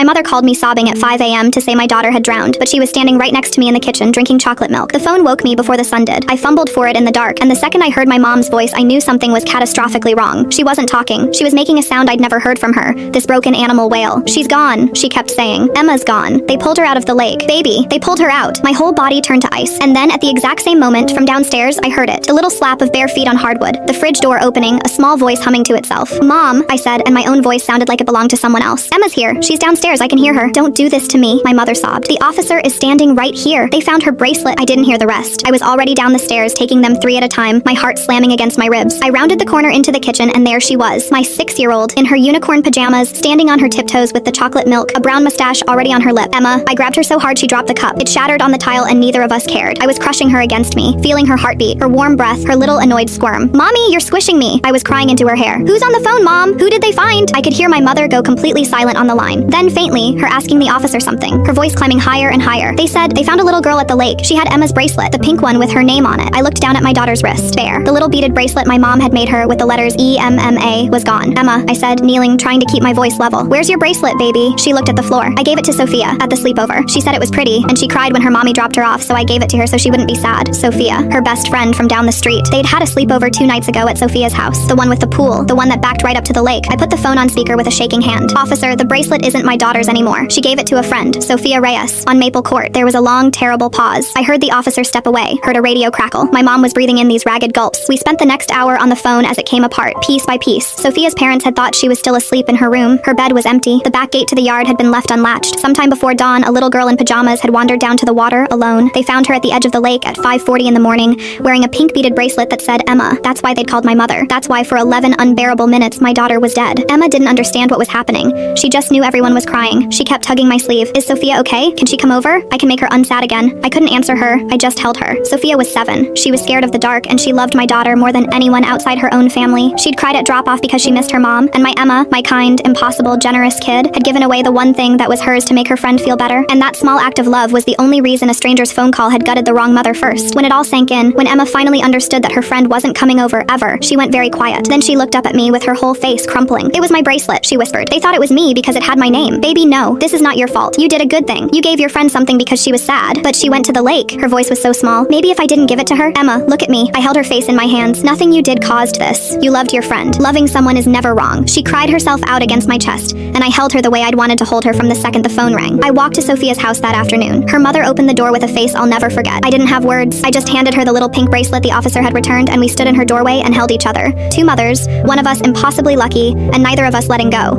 My mother called me sobbing at 5 a.m. to say my daughter had drowned, but she was standing right next to me in the kitchen drinking chocolate milk. The phone woke me before the sun did. I fumbled for it in the dark, and the second I heard my mom's voice, I knew something was catastrophically wrong. She wasn't talking. She was making a sound I'd never heard from her. This broken animal wail. "She's gone," she kept saying. "Emma's gone. They pulled her out of the lake. Baby, they pulled her out." My whole body turned to ice. And then at the exact same moment, from downstairs, I heard it. The little slap of bare feet on hardwood. The fridge door opening, a small voice humming to itself. "Mom," I said, and my own voice sounded like it belonged to someone else. "Emma's here. She's downstairs. I can hear her." "Don't do this to me," my mother sobbed. "The officer is standing right here. They found her bracelet." I didn't hear the rest. I was already down the stairs, taking them 3 at a time, my heart slamming against my ribs. I rounded the corner into the kitchen, and there she was, my 6-year-old, in her unicorn pajamas, standing on her tiptoes with the chocolate milk, a brown mustache already on her lip. "Emma." I grabbed her so hard she dropped the cup. It shattered on the tile, and neither of us cared. I was crushing her against me, feeling her heartbeat, her warm breath, her little annoyed squirm. "Mommy, you're squishing me." I was crying into her hair. "Who's on the phone, Mom? Who did they find?" I could hear my mother go completely silent on the line. Then faintly, her asking the officer something, her voice climbing higher and higher. "They said they found a little girl at the lake. She had Emma's bracelet, the pink one with her name on it." I looked down at my daughter's wrist. There, the little beaded bracelet my mom had made her with the letters EMMA was gone. "Emma," I said, kneeling, trying to keep my voice level. "Where's your bracelet, baby?" She looked at the floor. "I gave it to Sophia at the sleepover. She said it was pretty, and she cried when her mommy dropped her off, so I gave it to her so she wouldn't be sad." Sophia, her best friend from down the street. They'd had a sleepover 2 nights ago at Sophia's house. The one with the pool, the one that backed right up to the lake. I put the phone on speaker with a shaking hand. "Officer, the bracelet isn't my daughter's anymore. She gave it to a friend, Sophia Reyes, on Maple Court." There was a long, terrible pause. I heard the officer step away, heard a radio crackle. My mom was breathing in these ragged gulps. We spent the next hour on the phone as it came apart, piece by piece. Sophia's parents had thought she was still asleep in her room. Her bed was empty. The back gate to the yard had been left unlatched. Sometime before dawn, a little girl in pajamas had wandered down to the water alone. They found her at the edge of the lake at 5:40 in the morning, wearing a pink beaded bracelet that said Emma. That's why they'd called my mother. That's why for 11 unbearable minutes my daughter was dead. Emma didn't understand what was happening. She just knew everyone was crying. She kept tugging my sleeve. "Is Sophia okay? Can she come over? I can make her unsad again." I couldn't answer her. I just held her. Sophia was 7. She was scared of the dark, and she loved my daughter more than anyone outside her own family. She'd cried at drop-off because she missed her mom, and my Emma, my kind, impossible, generous kid, had given away the one thing that was hers to make her friend feel better. And that small act of love was the only reason a stranger's phone call had gutted the wrong mother first. When it all sank in, when Emma finally understood that her friend wasn't coming over ever, she went very quiet. Then she looked up at me with her whole face crumpling. "It was my bracelet," she whispered. "They thought it was me because it had my name." "Baby, no. This is not your fault. You did a good thing. You gave your friend something because she was sad. But she went to the lake." Her voice was so small. "Maybe if I didn't give it to her." "Emma, look at me." I held her face in my hands. "Nothing you did caused this. You loved your friend. Loving someone is never wrong." She cried herself out against my chest, and I held her the way I'd wanted to hold her from the second the phone rang. I walked to Sophia's house that afternoon. Her mother opened the door with a face I'll never forget. I didn't have words. I just handed her the little pink bracelet the officer had returned, and we stood in her doorway and held each other. 2 mothers, one of us impossibly lucky, and neither of us letting go.